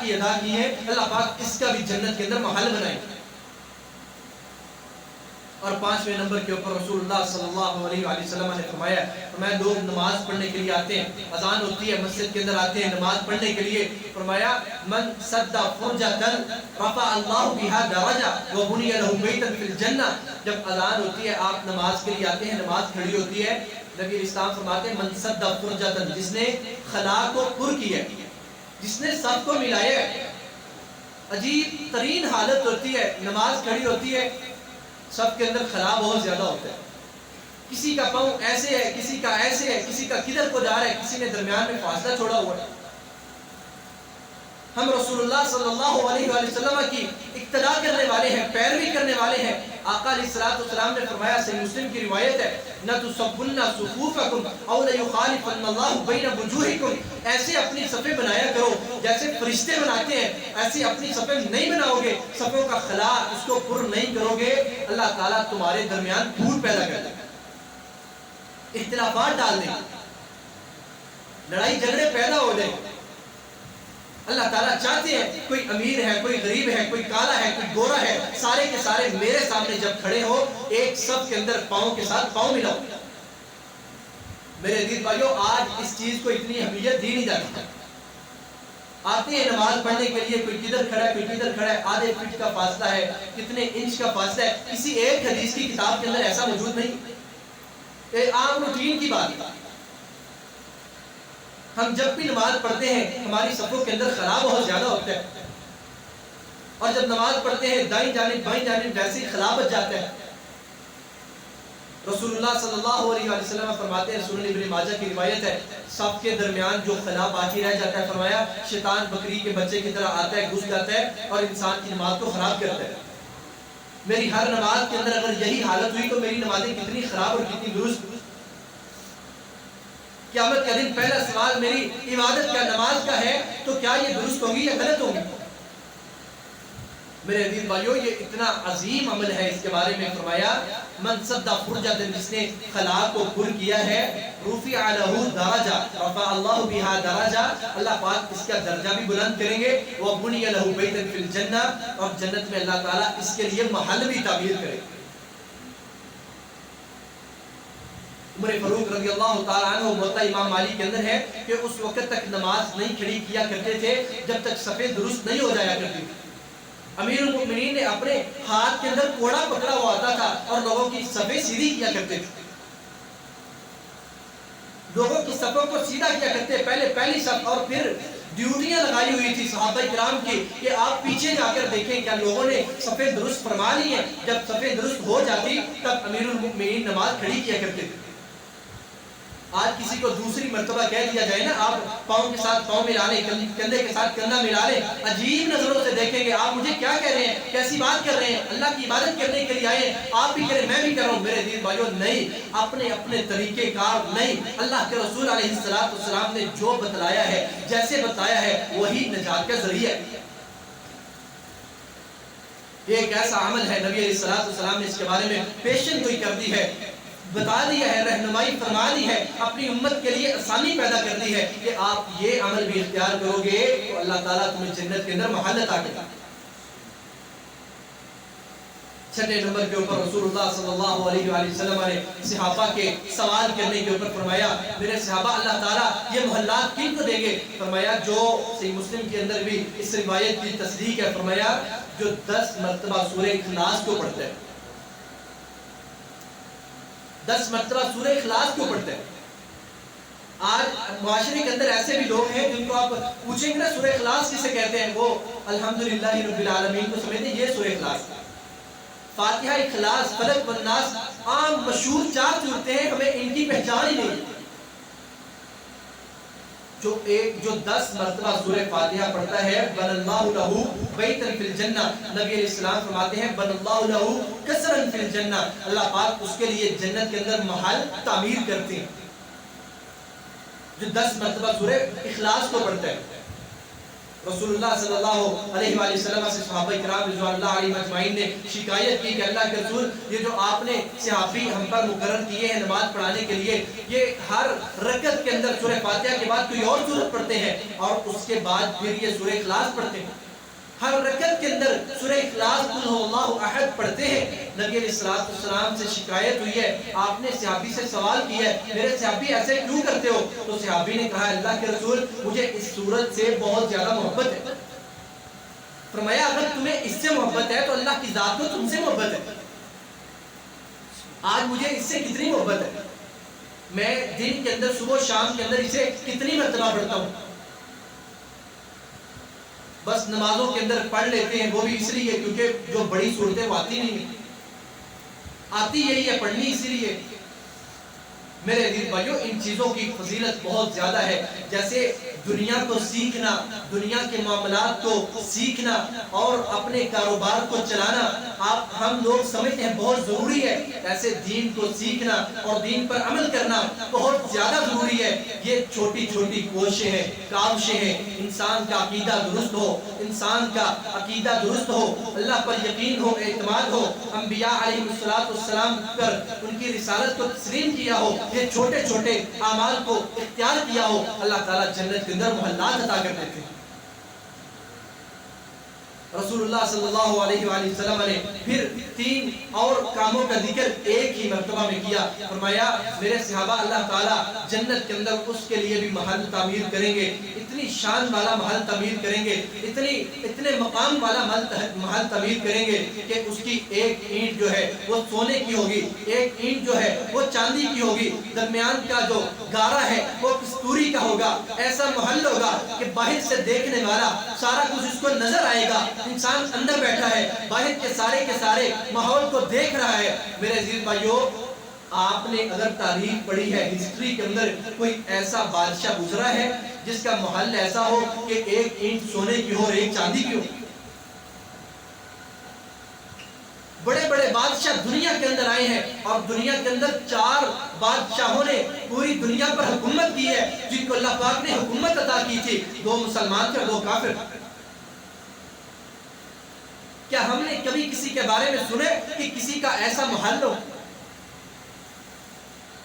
کی ادا کی ہے، اللہ پاک اس کا بھی جنت کے اندر محل بنائے. اور 5ویں نمبر کے اوپر رسول اللہ صلی اللہ علیہ وآلہ وسلم نے فرمایا لوگ نماز پڑھنے کے لیے آتے ہیں، اذان ہوتی ہے، مسجد کے اندر آتے ہیں نماز پڑھنے کے لیے. فرمایا من سد فرجۃ رفع اللہ بها درجہ وبنی له بیتا فی الجنہ. جب اذان ہوتی ہے آپ نماز کے لیے آتے ہیں، نماز کھڑی ہوتی ہے، نبی اسلام فرماتے ہیں من سد فرجۃ، جس نے خلا کو پر کیا، جس نے سب کو ملایا ہے. عجیب ترین حالت ہوتی ہے، نماز کھڑی ہوتی ہے، سب کے اندر خلا بہت زیادہ ہوتا ہے، کسی کا پاؤں ایسے ہے، کسی کا ایسے ہے، کسی کا کدھر کو جا رہا ہے، کسی نے درمیان میں فاصلہ چھوڑا ہوا ہے. ہم رسول اللہ صلی اللہ علیہ وآلہ وسلم کی اقتداء کرنے والے ہیں، پیروی کرنے والے ہیں. آقا علیہ السلام نے فرمایا، صحیح مسلم کی روایت ہے، نہ تصبن صفوفکم او لیخالفن اللہ بین وجوہکم. ایسے اپنی صفیں بنایا کرو جیسے فرشتے بناتے ہیں، ایسی اپنی صفیں نہیں بناؤ گے، صفوں کا خلا اس کو پر نہیں کرو گے، اللہ تعالیٰ تمہارے درمیان پھوٹ پیدا کر دے، اختلافات ڈال دے، لڑائی جھگڑے پیدا ہو جائیں. اللہ تعالیٰ چاہتے ہیں کوئی امیر ہے، کوئی غریب ہے، کوئی کالا ہے، کوئی گورا ہے، سارے کے سارے میرے سامنے جب کھڑے ہو ایک صف کے اندر پاؤں کے ساتھ پاؤں ملاؤ. میرے عزیز بھائیو، آج اس چیز کو اتنی اہمیت دی نہیں جاتی. آتے ہیں نماز پڑھنے کے لیے، کوئی کدھر کھڑا ہے، کوئی کدھر کھڑا ہے، آدھے فٹ کا فاصلہ ہے، کتنے انچ کا فاصلہ ہے، کسی ایک حدیث کی کتاب کے اندر ایسا موجود نہیں. ایک عام روٹین کی بات. ہم جب بھی نماز پڑھتے ہیں ہماری صفوں کے اندر خلا بہت زیادہ ہوتا ہے، اور جب نماز پڑھتے ہیں دائیں جانب بائیں جانب ویسے ہی خلا بچ جاتا ہے. رسول اللہ صلی اللہ علیہ وآلہ وسلم فرماتے ہیں، سنن ابن ماجہ کی روایت ہے، صف کے درمیان جو خلا باقی رہ جاتا ہے، فرمایا شیطان بکری کے بچے کی طرح آتا ہے، گھس جاتا ہے اور انسان کی نماز کو خراب کرتا ہے. میری ہر نماز کے اندر اگر یہی حالت ہوئی تو میری نمازیں کتنی خراب اور کتنی درست. قیامت کا دن پہلا سوال میری عبادت کا، نماز کا ہے تو کیا یہ درست ہوگی یا غلط ہوگی؟ میرے عزیز بھائیو، یہ اتنا عظیم عمل ہے، اس کے بارے میں فرمایا من سد فرجۃ، جس نے خلا کو پر کیا ہے، رفع لہ درجہ، رفع اللہ بہا درجہ، اللہ پاک اس کا درجہ بھی بلند کریں گے. وبنی لہ بیتا فی الجنہ، اور جنت میں اللہ تعالیٰ اس کے لیے محل بھی تعمیر کرے. عمر فاروق رضی اللہ تعالیٰ عنہ موطا امام مالک کے اندر ہے کہ اس وقت تک نماز نہیں کھڑی کیا کرتے تھے جب تک صفیں درست نہیں ہو جایا کرتی. امیر المؤمنین نے اپنے ہاتھ کے اندر کوڑا پکڑا ہوا آتا تھا اور لوگوں کی صفیں سیدھی کیا کرتے تھے، لوگوں کی صفوں کو سیدھا کیا کرتے. پہلی صف، اور پھر ڈیوٹیاں لگائی ہوئی تھی صحابہ کرام کی کہ آپ پیچھے جا کر دیکھیں کیا لوگوں نے صفیں درست فرما لی ہیں. جب صفیں درست ہو جاتی تب امیر المؤمنین نماز کھڑی کیا کرتے تھے. آج کسی کو دوسری مرتبہ کہہ دیا جائے نا، آپ پاؤں کے ساتھ پاؤں ملا لیں، کندھے کے ساتھ کندھا ملا لیں، عجیب نظروں سے دیکھیں گے، آپ مجھے کیا کہہ رہے ہیں، کیسی بات کر رہے ہیں، اللہ کی عبادت کرنے کے لیے آئے ہیں، آپ بھی کریں میں بھی کر رہا ہوں. میرے دین بھائیو، نہیں، اپنے اپنے طریقے کار نہیں. اللہ کے رسول علیہ السلام نے جو بتلایا ہے، جیسے بتایا ہے، وہی نجات کا ذریعہ ہے. یہ ایک ایسا عمل ہے، نبی علیہ السلام نے اس کے بارے میں پیشن گوئی کر دی ہے، بتا دیا ہے، رہنمائی فرما دی ہے، اپنی امت کے لیے آسانی پیدا کر دی ہے کہ آپ یہ عمل بھی اختیار کرو گے تو اللہ تعالیٰ تمہیں جنت کے اندر محل عطا کرے گا. 6 نمبر کے اوپر رسول اللہ صلی اللہ علیہ وآلہ وسلم نے صحابہ کے سوال کرنے کے اوپر فرمایا، میرے صحابہ اللہ تعالیٰ یہ محلات کن کو دیں گے؟ فرمایا جو صحیح مسلم کے اندر بھی اس روایت کی تصدیق ہے، فرمایا جو 10 مرتبہ سورہ اخلاص کو پڑھتے ہیں، 10 مرتبہ سورہ اخلاص کو پڑھتے ہیں. آج معاشرے کے اندر ایسے بھی لوگ ہیں جن کو آپ پوچھیں گے نا سورہ اخلاص کسے کہتے ہیں، وہ الحمدللہ رب العالمین کو سمجھتے ہیں یہ سورہ اخلاص. فاتحہ، اخلاص، فلق والناس عام مشہور 4 صورتیں ہیں، ہمیں ان کی پہچان ہی نہیں. جو 10 مرتبہ سورہ فاتحہ پڑھتا ہے، بن اللہ لہو بیتا فی الجنہ، نبی علیہ السلام فرماتے ہیں بن اللہ لہو قصرا فی الجنہ، اللہ پاک اس کے لیے جنت کے اندر محل تعمیر کرتے ہیں. جو 10 مرتبہ سورہ اخلاص کو پڑھتا ہے. رسول اللہ صلی اللہ علیہ وآلہ وسلم سے صحابہ کرام رضوان اللہ علیہ مجمعین نے شکایت کی کہ اللہ کے رسول یہ جو آپ نے صحابی ہم پر مقرر کیے ہیں نماز پڑھانے کے لیے، یہ ہر رکعت کے اندر سورہ فاتحہ کے بعد کوئی اور سورت پڑھتے ہیں اور اس کے بعد پھر یہ سورہ اخلاص پڑھتے ہیں، ہر رکعت کے اندر سورہ اخلاص قل هو اللہ احد پڑھتے ہیں۔ نبی علیہ السلام سے شکایت ہوئی ہے، آپ نے صحابی سے سوال کیا ہے میرے صحابی ایسے کیوں کرتے ہو؟ تو صحابی نے کہا اللہ کے رسول مجھے اس سورت سے بہت زیادہ محبت ہے۔ فرمایا اگر تمہیں اس سے محبت ہے تو اللہ کی ذات کو تم سے محبت ہے، آج مجھے اس سے کتنی محبت ہے، میں دن کے اندر صبح شام کے اندر اسے کتنی مرتبہ پڑھتا ہوں، بس نمازوں کے اندر پڑھ لیتے ہیں وہ بھی اس لیے کیونکہ جو بڑی صورتیں وہ آتی نہیں ہیں، آتی یہی ہے پڑھنی اسی لیے۔ میرے عزیز بھائیوں ان چیزوں کی فضیلت بہت زیادہ ہے، جیسے دنیا کو سیکھنا، دنیا کے معاملات کو سیکھنا اور اپنے کاروبار کو چلانا ہم لوگ سمجھتے ہیں بہت ضروری ہے، ایسے دین کو سیکھنا اور دین پر عمل کرنا بہت زیادہ ضروری ہے۔ یہ چھوٹی چھوٹی کوششیں ہیں، کاوشیں ہیں، انسان کا عقیدہ درست ہو، انسان کا عقیدہ درست ہو، اللہ پر یقین ہو، اعتماد ہو، انبیاء علیہ السلام پر ان کی رسالت کو تسلیم کیا ہو، یہ چھوٹے چھوٹے اعمال کو اختیار کیا ہو، اللہ تعالیٰ جنت کے اندر محلات عطا کر دیتے ہیں۔ رسول اللہ صلی اللہ علیہ وآلہ وسلم نے پھر 3 اور کاموں کا ذکر ایک ہی مرتبہ میں کیا، فرمایا میرے صحابہ اللہ تعالیٰ جنت کے اندر اس کے لیے بھی محل تعمیر کریں گے، اتنی شان والا محل تعمیر کریں گے، اتنے مقام والا محل تعمیر کریں گے کہ اس کی ایک اینٹ جو ہے وہ سونے کی ہوگی، ایک اینٹ جو ہے وہ چاندی کی ہوگی، درمیان کا جو گارا ہے وہ کستوری کا ہوگا، ایسا محل ہوگا کہ باہر سے دیکھنے والا سارا کچھ اس کو نظر آئے گا، انسان اندر بیٹھا ہے باہر کے سارے ماحول کو دیکھ رہا ہے۔ میرے عزیز بھائیو آپ نے اگر تاریخ پڑھی ہے، ہسٹری کے اندر کوئی ایسا بادشاہ گزرا ہے جس کا محل ایسا ہو کہ ایک اینٹ سونے کی ہو اور ایک چاندی کی ہو؟ بڑے بڑے بادشاہ دنیا کے اندر آئے ہیں اور دنیا کے اندر 4 بادشاہوں نے پوری دنیا پر حکومت کی ہے، جن کو اللہ پاک نے حکومت عطا کی تھی، 2 مسلمان تھے اور 2 کافر۔ کیا ہم نے کبھی کسی کے بارے میں سنے کہ کسی کا ایسا محل ہو؟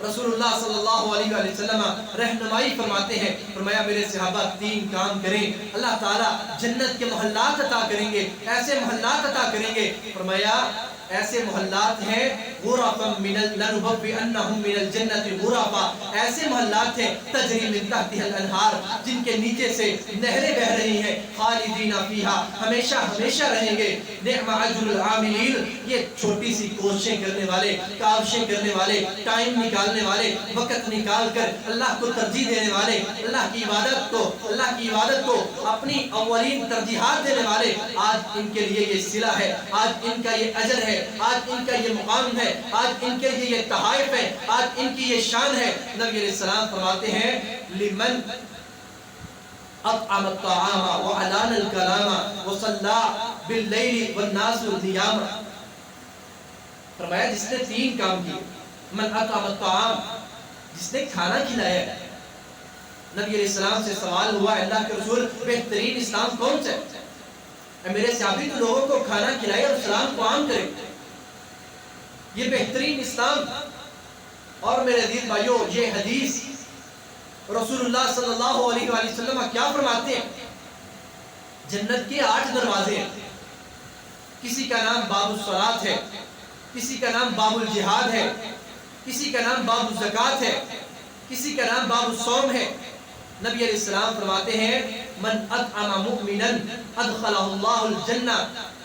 رسول اللہ صلی اللہ علیہ وآلہ وسلم رہنمائی فرماتے ہیں، فرمایا میرے صحابہ 3 کام کریں اللہ تعالیٰ جنت کے محلات عطا کریں گے، ایسے محلات عطا کریں گے۔ فرمایا ایسے محلات ہیں غرفا لنبوئنہم من الجنت غرفا، ایسے محلات ہیں تجری من تحتها الانہار، جن کے نیچے سے نہریں بہ رہی ہیں، خالدین فیہا، ہمیشہ ہمیشہ رہیں گے۔ نعم اجر العاملین، یہ چھوٹی سی کوششیں کرنے والے، کاوشیں کرنے والے، ٹائم نکالنے والے، وقت نکال کر اللہ کو ترجیح دینے والے، اللہ کی عبادت کو اپنی اولین ترجیحات دینے والے، آج ان کے لیے یہ صلہ ہے، آج ان کا یہ اجر ہے، آج ان کا یہ مقام ہے، آج ان کے لیے یہ تحائف ہے، آج ان کی یہ شان ہے۔ نبی علیہ السلام فرماتے ہیں لمن اطعم الطعام وعلان الکلام وصلى باللیل والناس نیام، فرمایا جس نے 3 کام کیے، من اطعم الطعام، جس نے کھانا کھلایا ہے۔ نبی علیہ السلام سے سوال ہوا اللہ کے رسول بہترین اسلام کون سے؟ میرے صحابی تو لوگوں کو کھانا کھلائے اور اسلام کو عام کرے، یہ بہترین اسلام۔ اور میرے عزیز بھائیو یہ حدیث رسول اللہ صلی اللہ علیہ وآلہ وسلم کیا فرماتے ہیں؟ جنت کے 8 دروازے ہیں، کسی کا نام باب الصلاۃ ہے، کسی کا نام باب الجہاد ہے، کسی کا نام باب الزکوٰۃ ہے، کسی کا نام باب الصوم ہے۔ نبی علیہ السلام فرماتے ہیں من اطعم مؤمنا ادخلہ اللہ الجنہ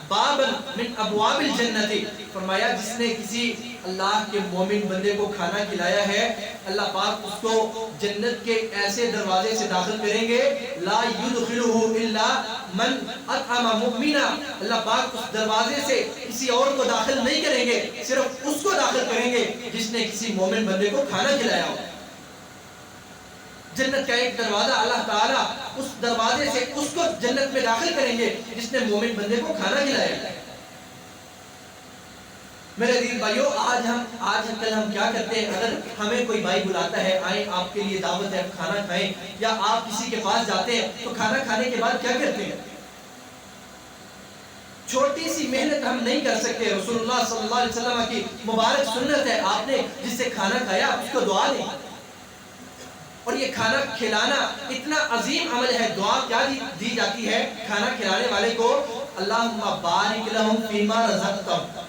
بابا من ابواب الجنت، فرمایا جس نے کسی اللہ کے مومن بندے کو کھانا کھلایا ہے، اللہ پاک اس کو جنت کے ایسے دروازے سے داخل کریں گے لا يدخلہ الا من اطعم مؤمنا، اللہ پاک اس دروازے سے کسی اور کو داخل نہیں کریں گے، صرف اس کو داخل کریں گے جس نے کسی مومن بندے کو کھانا کھلایا ہو۔ جنت کا ایک دروازہ اللہ تعالیٰ اس دروازے سے اس کو جنت میں داخل کریں گے جس نے مومن بندے کو کھانا کھلایا ہے۔ میرے عزیز بھائیو، آج کل ہم کیا کرتے ہیں، اگر ہمیں کوئی بھائی بلاتا ہے آئیں آپ کے لیے دعوت ہے کھانا کھائیں، یا آپ کسی کے پاس جاتے ہیں تو کھانا کھانے کے بعد کیا کرتے ہیں؟ چھوٹی سی محنت ہم نہیں کر سکتے. رسول اللہ صلی اللہ علیہ وسلم کی مبارک سنت ہے، آپ نے جس سے کھانا کھایا اس کو دعا دیں. اور یہ کھانا کھلانا اتنا عظیم عمل ہے. دعا کیا دی جاتی ہے کھانا کھلانے والے کو؟ اللہم بارک لہم فیما رزقتہم،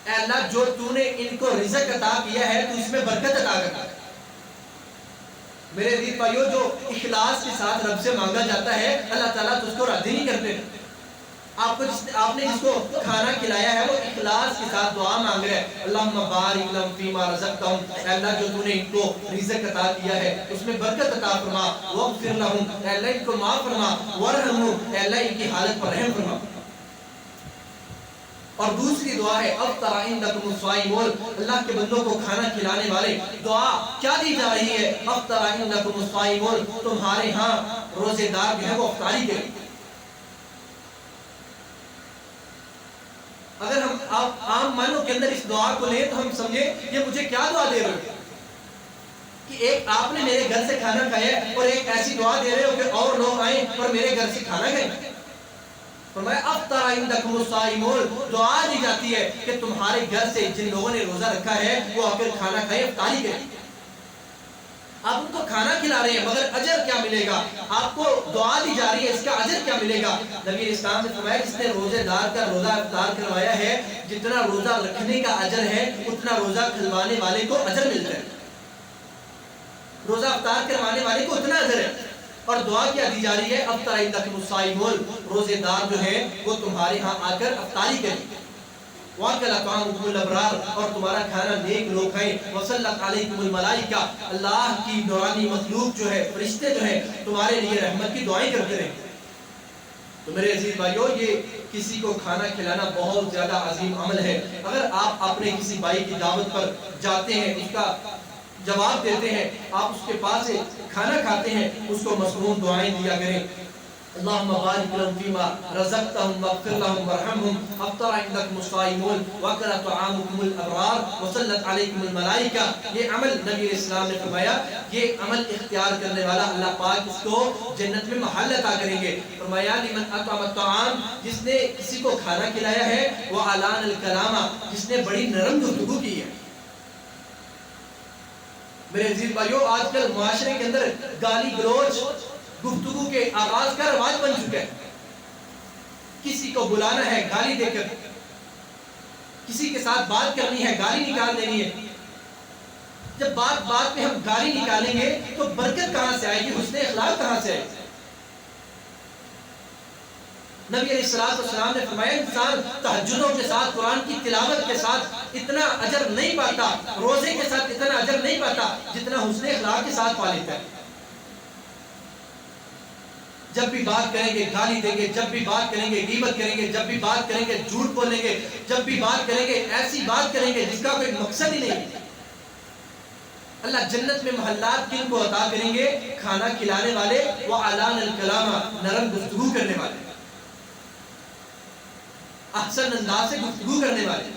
اے اللہ جو تو نے ان کو رزق عطا کیا ہے تو اس میں برکت عطا کر. میرے عزیز بھائیو، جو اخلاص کے ساتھ رب سے مانگا جاتا ہے اللہ تعالیٰ تو اس کو راضی نہیں کرتے. آپ نے جس کو کھانا کھلایا ہے وہ اخلاص کے ساتھ دعا مانگ رہے ہیں، اللہم بارک لہم فیما رزقتہم، اے اللہ جو تو نے ان کو رزق عطا کیا ہے اس میں برکت عطا فرما، واغفر لہم، اے اللہ ان کو معاف فرما، وارحمہم، اے اللہ ان کی حالت پر رحم فرما. اور دوسری دعا ہے افطر عندکم الصائمون، اللہ کے بندوں کو کھانا کھلانے والے. دعا کیا دی جا رہی ہے؟ افطر عندکم الصائمون، تمہارے ہاں روزے دار جو ہے وہ افطاری کریں. اگر ہم عام معنوں کے اندر اس دعا کو لیں تو ہم سمجھیں یہ مجھے کیا دعا دے رہے ہو کہ ایک آپ نے میرے گھر سے کھانا کھایا اور ایک ایسی دعا دے رہے ہو کہ اور لوگ آئیں اور میرے گھر سے کھانا کھائیں. فرمایا افطر عندکم الصائمون، دعا دی جاتی ہے کہ تمہارے گھر سے جن لوگوں نے روزہ رکھا ہے وہ آ کر کھانا کھائیں، افطاری کریں. آپ ان کو کھانا کھلا رہے ہیں مگر اجر کیا ملے گا؟ آپ کو دعا دی جا رہی ہے، اس کا اجر کیا ملے گا؟ نبی اسلام نے فرمایا جس نے روزے دار کا روزہ افطار کروایا ہے، جتنا روزہ رکھنے کا اجر ہے اتنا روزہ کھلوانے والے کو اجر ملتا ہے. روزہ افطار کروانے والے کو اتنا اجر ہے. اور دعا کیا دی جا رہی ہے؟ افطر عندکم الصائمون، روزے دار جو ہیں وہ تمہارے ہاں آ کر افطاری کریں. وَأَكَلَ طَعَامُكُمُ الْأَبْرَارُ، اور تمہارا کھانا نیک لوگ کھائیں. وَصَلَّتْ عَلَيْكُمُ الْمَلَائِكَةُ، اللہ کی نورانی مخلوق جو ہے، فرشتے جو ہیں تمہارے لیے رحمت کی دعائیں کرتے رہیں. تو میرے عزیز بھائیو، یہ کسی کو کھانا کھلانا بہت زیادہ عظیم عمل ہے. اگر آپ اپنے کسی بھائی کی دعوت پر جاتے ہیں، اس کا جواب دیتے ہیں، آپ اس کے پاس سے کھانا کھاتے ہیں، اس کو مصنون دعائیں دیا کریں. اللہم بارک لہم فیما رزقتہم واغفر لہم وارحمہم، افطر عندکم الصائمون وأكل طعامکم الابرار وصلت علیکم الملائکہ. یہ عمل نبی اسلام نے فرمایا یہ عمل اختیار کرنے والا اللہ پاک اس کو جنت میں محل عطا کریں گے. فرمایا لمن اطعم الطعام، جس نے کسی کو کھانا کھلایا ہے، وألان الکلام، جس نے بڑی نرم گفتگو کی ہے. میرے عزیز بھائیو، آج کل معاشرے کے اندر گالی گلوچ گفتگو کے آغاز کا رواج بن چکا ہے. کسی کو بلانا ہے گالی دے کر، کسی کے ساتھ بات کرنی ہے گالی نکال دینی ہے. جب بات پہ ہم گالی نکالیں گے تو برکت کہاں سے آئے گی؟ حسن اخلاق کہاں سے آئے گی؟ نبی علیہ السلام نے فرمایا انسان تہجدوں کے ساتھ، قرآن کی تلاوت کے ساتھ اتنا اجر نہیں پاتا، روزے کے ساتھ اتنا اجر نہیں پاتا جتنا حسن اخلاق کے ساتھ پا لیتا ہے. جب بھی بات کریں گے گالی دیں گے، جب بھی بات کریں گے غیبت کریں گے، جب بھی بات کریں گے جھوٹ بولیں گے، جب بھی بات کریں گے ایسی بات کریں گے جس کا کوئی مقصد ہی نہیں. اللہ جنت میں محلات کن کو عطا کریں گے؟ کھانا کھلانے والے، وَعَلَانَ الْكَلَامَ، نرم گفتگو کرنے والے، احسن انداز سے گفتگو کرنے والے.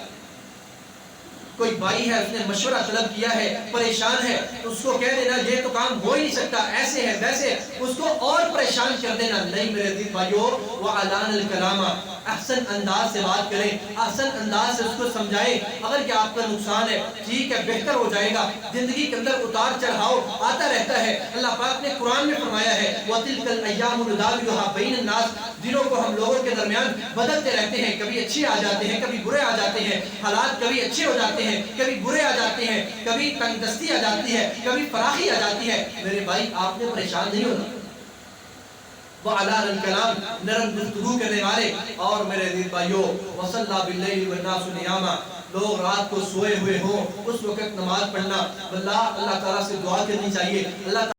کوئی بھائی ہے، اس نے مشورہ طلب کیا ہے، پریشان ہے، اس کو کہہ دینا یہ تو کام ہو ہی نہیں سکتا، ایسے ہے ویسے، اس کو اور پریشان کر دینا. نہیں میرے عزیز بھائیو، وَعَلَانَ الْكَلَامَ، احسن انداز سے بات کریں، احسن انداز سے اس کو سمجھائیں. اگر کہ آپ کا نقصان ہے ٹھیک ہے، بہتر ہو جائے گا. زندگی کے اندر اتار چڑھاؤ آتا رہتا ہے. اللہ پاک نے قرآن میں فرمایا ہے وَتِلْكَ الْأَيَّامُ نُدَاوِلُهَا بَيْنَ النَّاسِ، دنوں کو ہم لوگوں کے درمیان بدلتے رہتے ہیں، کبھی اچھے آ جاتے ہیں، کبھی برے آ جاتے ہیں. حالات کبھی اچھے ہو جاتے ہیں، کبھی برے آ جاتے ہیں، کبھی تنگ دستی آ جاتی ہے، کبھی فراخی آ جاتی ہے. میرے بھائی آپ نے پریشان نہیں ہونا. وَعَلَانَ الْكَلَامِ، نرم گفتگو کرنے والے. اور میرے عزیز بھائیو، وَصَلَّى بِاللَّيْلِ وَالنَّاسُ نِيَامًا، لوگ رات کو سوئے ہوئے ہوں اس وقت نماز پڑھنا. اللہ تعالیٰ سے دعا کرنی چاہیے. اللہ